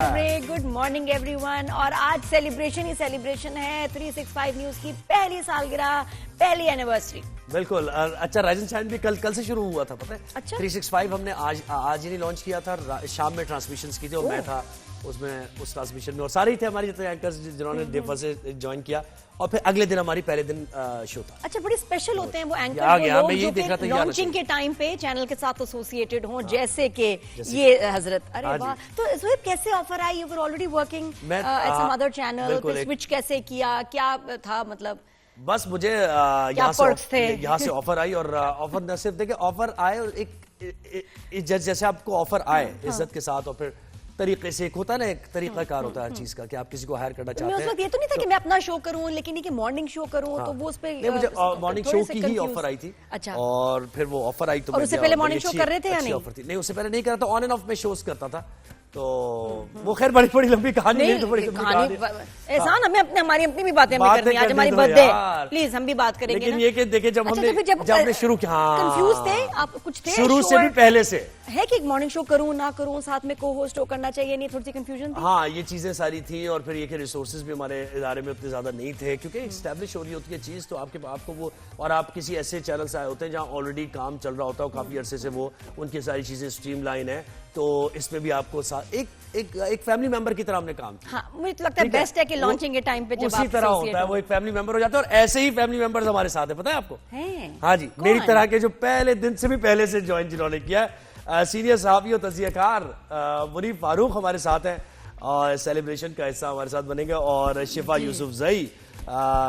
Good morning everyone. और आज celebration ही celebration है 365 न्यूज की पहली सालगिरह, पहली एनिवर्सरी। बिल्कुल। अच्छा, राइजन शाइन भी कल से शुरू हुआ था, पता है? अच्छा? 365 हमने आज ही नहीं लॉन्च किया था, शाम में ट्रांसमिशंस की थी और मैं था उसमें, उस ट्रांसमिशन में, और सारे ही थे हमारे जितने एंकर्स जिन्होंने डे फर्स्ट से ज्वाइन किया, और फिर अगले दिन हमारे पहले दिन शो था। अच्छा, बड़े स्पेशल होते हैं वो एंकर, वो लोग जो फिर लॉन्चिंग के टाइम पे चैनल के साथ एसोसिएटेड हों, जैसे कि ये हजरत। अरे वाह। तो ज़ोहैब कैसे ऑफर आई? You were already working at some other channel, switch कैसे किया, क्या था मतलब? बस मुझे यहाँ से ऑफर आई, और ऑफर न सिर्फ देखे ऑफर आए, और एक जैसे आपको ऑफर आए इज्जत के साथ, और फिर तरीके से, एक होता है ना, एक तरीका कार होता है हर चीज का, कि आप किसी को हायर करना चाहते हैं। उस वक्त ये तो नहीं था कि मैं अपना शो करूं, लेकिन ये कि मॉर्निंग शो करूं, तो वो उस पे मुझे मॉर्निंग शो की ही ऑफर आई थी। अच्छा। और फिर वो ऑफर आई तो और उससे पहले मॉर्निंग शो कर रहे थे या नहीं? ऑफर थी नहीं, उससे पहले नहीं कर रहा था, ऑन एंड ऑफ में शोज करता था, तो वो खैर बड़ी लंबी कहानी नहीं, तो बड़ी कहानी। एहसान, हमें हमारी अपनी भी बातें करनी है। आज हमारी बर्थडे, प्लीज हम भी बात करेंगे। लेकिन ये कि देखिए, जब हमने शुरू किया, कंफ्यूज थे आप कुछ थे शुरू से भी, पहले से है कि मॉर्निंग शो करूं ना करूं, साथ में को होस्ट करना चाहिए, नहीं? थोड़ी सी कंफ्यूजन थी। हाँ, ये चीजें सारी थी, और फिर ये कि रिसोर्सेज भी हमारे इदारे में उतने ज्यादा नहीं थे, क्योंकि एस्टैब्लिश हो रही होती है चीज, तो आपको वो, और आप किसी ऐसे चैनल से आए होते हैं जहाँ ऑलरेडी काम चल रहा होता है, काफी अरसे से वो उनकी सारी चीजें स्ट्रीमलाइन है, तो इसमें भी आपको एक फैमिली मेंबर की तरह हमने काम किया। हाँ, मुझे तो लगता है बेस्ट है कि लॉन्चिंग के टाइम पे जब उसी तरह होता है, वो एक फैमिली मेंबर हो जाता है, और ऐसे ही फैमिली मेंबर्स हमारे साथ है, पता है आपको? हाँ जी, मेरी तरह के जो पहले दिन से भी पहले से ज्वाइन जिन्होंने किया, सीनियर सहाफ़ी और तज़कियाकार मुनीब फारूक हमारे साथ हैं, और सेलिब्रेशन का हिस्सा हमारे साथ बनेंगे, और शिफा यूसुफ जई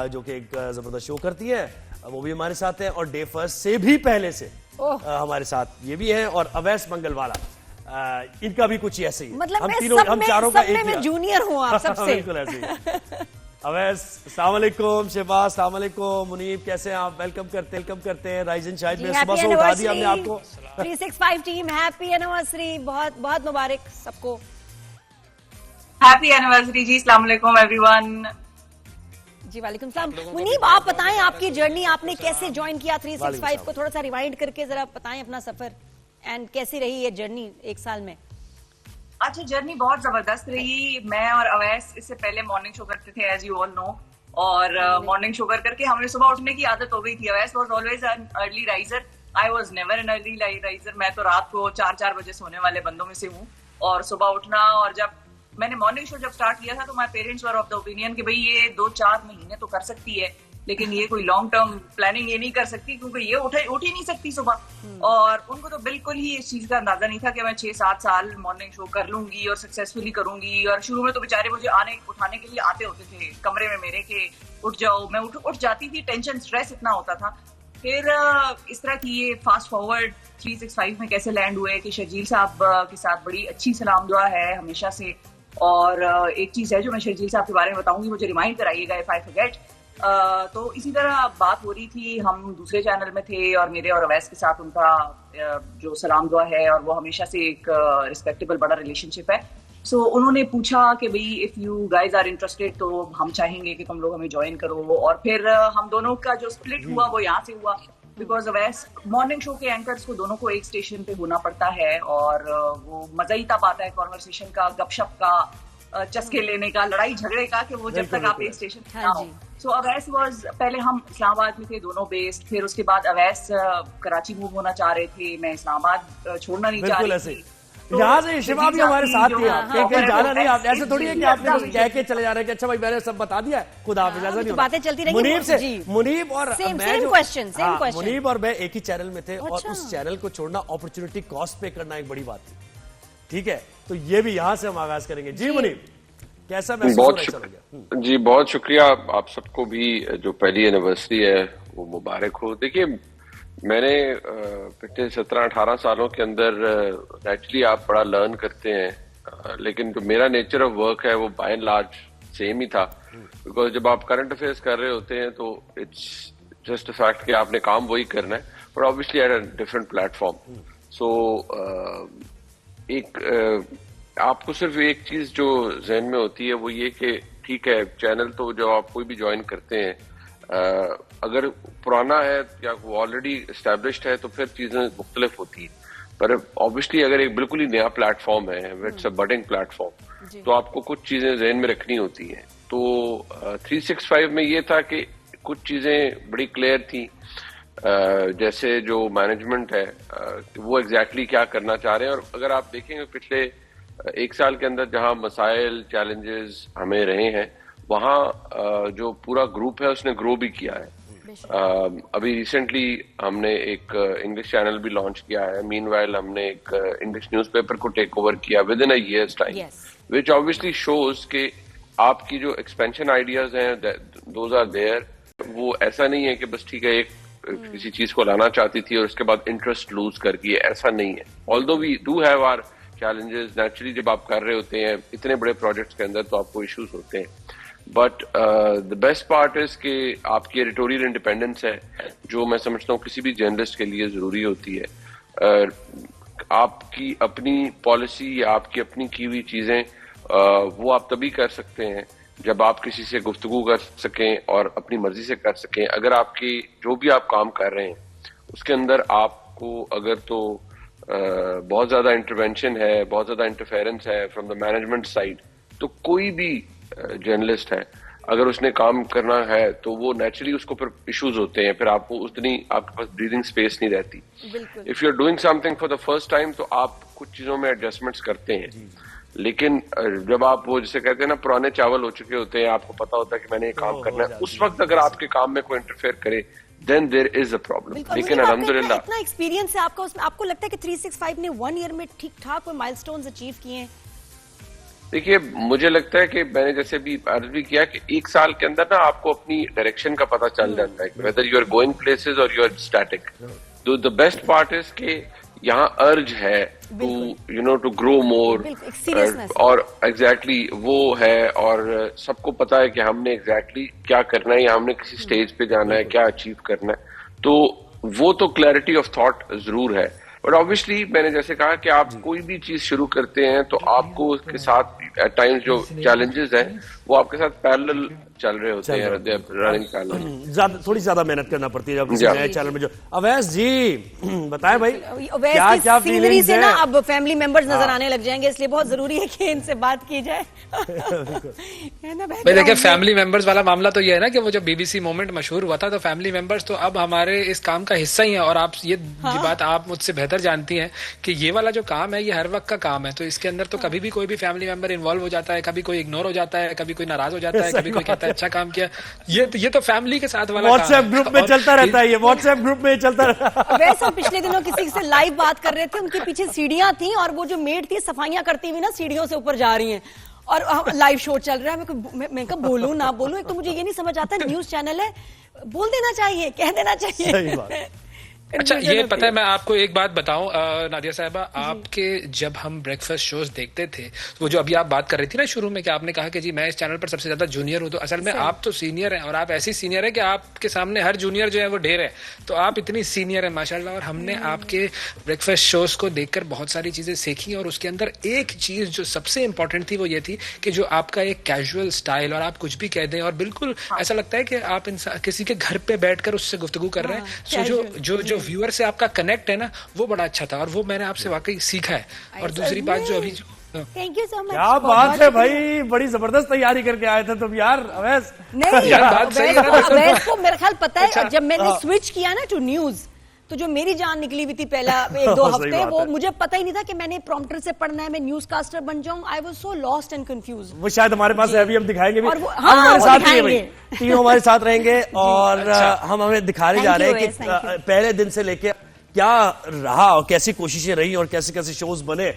जो कि एक जबरदस्त शो करती है, वो भी हमारे साथ हैं, और डे फर्स्ट से भी पहले से हमारे साथ ये भी है, और अवैस मंगलवाला, इनका भी कुछ ऐसे ही, मतलब हम चारों का एक जूनियर हूँ आप सबसे। बिल्कुल ऐसे ही। अवैस, अस्सलाम वालेकुम। शिफा, अस्सलाम वालेकुम। मुनीब, कैसे हैं आप? वेलकम करते हैं राइजन शायद में, सुबह से उठा दिया हमने आपको। 365 टीम, हैप्पी एनिवर्सरी, बहुत बहुत मुबारक सबको। हैप्पी एनिवर्सरी जी। अस्सलाम वालेकुम एवरीवन। जी वालेकुम सलाम। मुनीब, आप बताएं आपकी जर्नी, आपने कैसे ज्वाइन किया 365 को? थोड़ा सा रिवाइंड करके जरा बताएं अपना सफर, एंड कैसी रही ये जर्नी एक साल में? अच्छा, जर्नी बहुत जबरदस्त रही। मैं और अवैस इससे पहले मॉर्निंग शो करते थे, एज यू ऑल नो, और मॉर्निंग शो करके हमें सुबह उठने की आदत हो गई थी। Awais was always an early riser, I was never an early riser. मैं तो रात को 4 बजे सोने वाले बंदों में से हूँ, और सुबह उठना। और जब मैंने मॉर्निंग शो स्टार्ट किया था, तो my parents were of the opinion कि भाई ये 2-4 महीने तो कर सकती है, लेकिन ये कोई लॉन्ग टर्म प्लानिंग ये नहीं कर सकती, क्योंकि ये उठ ही नहीं सकती सुबह। और उनको तो बिल्कुल ही इस चीज का अंदाजा नहीं था कि मैं 6-7 साल मॉर्निंग शो कर लूंगी और सक्सेसफुली करूंगी। और शुरू में तो बेचारे मुझे उठाने के लिए आते होते थे कमरे में मेरे, के उठ जाओ। मैं उठ जाती थी, टेंशन स्ट्रेस इतना होता था। फिर इस तरह की ये फास्ट फॉरवर्ड 365 में कैसे लैंड हुए कि शर्जील साहब के साथ बड़ी अच्छी सलाम दुआ है हमेशा से। और एक चीज है जो मैं शर्जील साहब के बारे में बताऊंगी, मुझे रिमाइंड कराइएगा इफ आई फॉरगेट। तो इसी तरह बात हो रही थी, हम दूसरे चैनल में थे, और मेरे और अवैस के साथ उनका जो सलाम दुआ है, और वो हमेशा से एक रिस्पेक्टेबल बड़ा रिलेशनशिप है। सो उन्होंने पूछा कि भाई if you guys are interested, तो हम चाहेंगे कि तुम लोग हमें ज्वाइन करो। और फिर हम दोनों का जो स्प्लिट हुआ वो यहाँ से हुआ, बिकॉज अवैस मॉर्निंग शो के एंकर्स को दोनों को एक स्टेशन पे होना पड़ता है, और वो मजा ही तब आता है कॉन्वर्सेशन का, गपशप का, चस्के लेने का, लड़ाई झगड़े का, कि वो जब तक आप एक स्टेशन पे ना हो। सो अवैस वाज, पहले हम इस्लामाबाद में थे दोनों बेस्ड, फिर उसके बाद अवैस कराची मूव होना चाह रहे थे, मैं इस्लामाबाद छोड़ना नहीं चाह रही थी। यहाँ से शिफा भी हमारे साथ थी, कहीं जाना नहीं। आप ऐसे थोड़ी है कि आपने कह के चले जा रहे हैं कि अच्छा भाई मैंने सब बता दिया है, खुदा हाफिज़, ऐसा नहीं। बातें चलती रहेंगी। मुनीब और मैं मुनीब और मैं एक ही चैनल में थे, और उस चैनल को छोड़ना अपॉर्चुनिटी कॉस्ट पे करना एक बड़ी बात थी, ठीक है? तो ये भी यहाँ से हम आगाज करेंगे। जी मुनीब, कैसा महसूस हो रहा है? जी बहुत शुक्रिया। आप सबको भी जो पहली एनिवर्सरी है वो मुबारक हो। देखिए, मैंने पिछले 17-18 सालों के अंदर नेचुरली आप बड़ा लर्न करते हैं, लेकिन जो मेरा नेचर ऑफ वर्क है वो बाय एंड लार्ज सेम ही था। बिकॉज जब आप करंट अफेयर्स कर रहे होते हैं तो इट्स जस्ट अ फैक्ट कि आपने काम वही करना है, but obviously at a different platform. So आपको सिर्फ एक चीज जो जहन में होती है वो ये कि ठीक है, चैनल तो जो आप कोई भी ज्वाइन करते हैं, अगर पुराना है या वो ऑलरेडी एस्टेब्लिश्ड है तो फिर चीजें मुख्तलिफ होती है। पर ऑब्वियसली अगर एक बिल्कुल ही नया प्लेटफॉर्म है, इट्स अ बडिंग प्लेटफॉर्म, तो आपको कुछ चीजें जहन में रखनी होती हैं। तो 365 में ये था कि कुछ चीजें बड़ी क्लियर थी, जैसे जो मैनेजमेंट है वो एग्जैक्टली क्या करना चाह रहे हैं। और अगर आप देखेंगे पिछले 1 साल के अंदर जहां मसाइल चैलेंजेस हमें रहे हैं, वहां जो पूरा ग्रुप है उसने ग्रो भी किया है। अभी रिसेंटली हमने एक इंग्लिश चैनल भी लॉन्च किया है, मीनवाइल हमने एक इंग्लिश न्यूज़पेपर को टेक ओवर किया with in a years time, which obviously shows कि आपकी जो एक्सपेंशन आइडियाज हैं दोज आर देयर। वो ऐसा नहीं है कि बस ठीक है एक किसी चीज को लाना चाहती थी और उसके बाद इंटरेस्ट लूज कर दिए, ऐसा नहीं है। Although we do have our challenges, naturally जब आप कर रहे होते हैं इतने बड़े प्रोजेक्ट्स के अंदर तो आपको इश्यूज होते हैं, but the best part is कि आपकी एडिटोरियल इंडिपेंडेंस है, जो मैं समझता हूँ किसी भी जर्नलिस्ट के लिए जरूरी होती है। आपकी अपनी पॉलिसी या आपकी अपनी की हुई चीजें वो आप तभी कर सकते हैं जब आप किसी से गुफ्तगू कर सकें और अपनी मर्जी से कर सकें। अगर आपकी जो भी आप काम कर रहे हैं उसके अंदर आपको अगर तो बहुत ज्यादा इंटरवेंशन है, बहुत ज्यादा इंटरफेरेंस है फ्रॉम द मैनेजमेंट साइड, तो कोई भी जर्नलिस्ट है अगर उसने काम करना है तो वो नेचुरली उसको फिर इश्यूज होते हैं, फिर आपको उतनी आपके पास ब्रीदिंग स्पेस नहीं रहती। If you are doing something for the first time तो आप कुछ चीजों में एडजस्टमेंट्स करते हैं, लेकिन जब आप वो जिसे कहते हैं ना पुराने चावल हो चुके होते हैं, आपको पता होता है कि मैंने ये काम करना है, उस वक्त अगर आपके काम में कोई इंटरफेयर करे then there is a problem. लेकिन अल्हम्दुलिल्लाह इतना एक्सपीरियंस है आपका उसमें, आपको लगता है कि 365 ने 1 ईयर में ठीक ठाक कोई माइलस्टोन्स अचीव किए हैं? देखिए मुझे लगता है कि मैंने जैसे भी अर्ज भी किया कि 1 साल के अंदर ना आपको अपनी डायरेक्शन का पता चल जाता है, whether you are going places और यू आर स्टैटिक। तो द बेस्ट पार्ट इज कि यहाँ अर्ज है to you know to grow more, और एग्जैक्टली वो है, और सबको पता है कि हमने एग्जैक्टली क्या करना है या हमने किसी स्टेज पे जाना है, क्या अचीव करना है। तो वो तो क्लैरिटी ऑफ थॉट जरूर है, बट ऑब्वियसली मैंने जैसे कहा कि आप कोई भी चीज शुरू करते हैं तो आपको उसके साथ एट टाइम्स जो चैलेंजेस हैं वो आपके साथ पैरेलल चल रहे होते हैं, रनिंग पैरेलल। थोड़ी ज्यादा मेहनत करना पड़ती है जब किसी नए चैनल में। जो अवैस जी बताएं भाई, क्या क्या फीलिंग्स से ना अब फैमिली मेंबर्स नजर आने लग जाएंगे, इसलिए बहुत जरूरी है कि इनसे बात की जाए। भाई देखिए फैमिली मेंबर्स वाला मामला तो ये है ना कि वो जब बीबीसी मोमेंट मशहूर हुआ था तो फैमिली मेंबर्स तो अब हमारे इस काम का हिस्सा ही है, और आप ये बात आप मुझसे बेहतर जानती हैं कि ये वाला जो काम है ये हर वक्त का काम है, तो इसके अंदर तो कभी भी कोई भी फैमिली मेंबर इन्वॉल्व हो जाता है, कभी कोई इग्नोर हो जाता है, कभी कोई नाराज हो जाता है, कभी कोई कहता है अच्छा काम किया। ये तो फैमिली के साथ वाला व्हाट्सएप ग्रुप में चलता रहता है, ये व्हाट्सएप ग्रुप में चलता रहता है। वैसे हम पिछले दिनों किसी से लाइव बात कर रहे थे, उनके पीछे सीढ़ियां थी और वो जो मेड थी सफाइयां करती हुई ना सीढ़ियों से ऊपर जा रही हैं और लाइव शो चल रहा है। मैं कहा बोलूं ना बोलूं, एक तो मुझे ये नहीं समझ आता, न्यूज चैनल है, बोल देना चाहिए, कह देना चाहिए। सही बात। अच्छा ये पता है मैं आपको एक बात बताऊं नादिया साहिबा, आपके जब हम ब्रेकफास्ट शोज देखते थे वो जो अभी आप बात कर रही थी ना शुरू में कि आपने कहा कि जी मैं इस चैनल पर सबसे ज्यादा जूनियर हूं, तो असल में आप तो सीनियर हैं और आप ऐसी सीनियर है कि आपके सामने हर जूनियर जो है वो ढेर है, तो आप इतनी सीनियर है माशाल्लाह। और हमने आपके ब्रेकफास्ट शोज को देखकर बहुत सारी चीजें सीखी और उसके अंदर एक चीज जो सबसे इंपॉर्टेंट थी वो ये थी कि जो आपका एक कैजुअल स्टाइल, और आप कुछ भी कह दें और बिल्कुल ऐसा लगता है कि आप किसी के घर पे बैठकर उससे गुफ्तगू कर रहे हैं। सो जो व्यूअर से आपका कनेक्ट है ना वो बड़ा अच्छा था और वो मैंने आपसे वाकई सीखा है। और दूसरी बात जो अभी थैंक यू सो मच, क्या बात है भाई, बड़ी जबरदस्त तैयारी करके आए थे तुम यार अवैस। नहीं यार बात सही है ना, अवैस को मेरे ख्याल पता है जब मैंने स्विच किया ना टू न्यूज तो जो मेरी जान निकली हुई थी पहला 1-2 हफ्ते, वो मुझे पता ही नहीं था कि मैंने प्रॉम्प्टर से पढ़ना है, मैं न्यूज कास्टर बन जाऊं। I was so lost and confuse. वो शायद हमारे पास है, अभी हम दिखाएंगे भी, और हम हमारे साथ रहेंगे, तीनों हमारे साथ रहेंगे और हम हमें दिखाने जा रहे हैं कि पहले दिन से लेके क्या रहा और कैसी कोशिशें रही और कैसे कैसे शोज बने।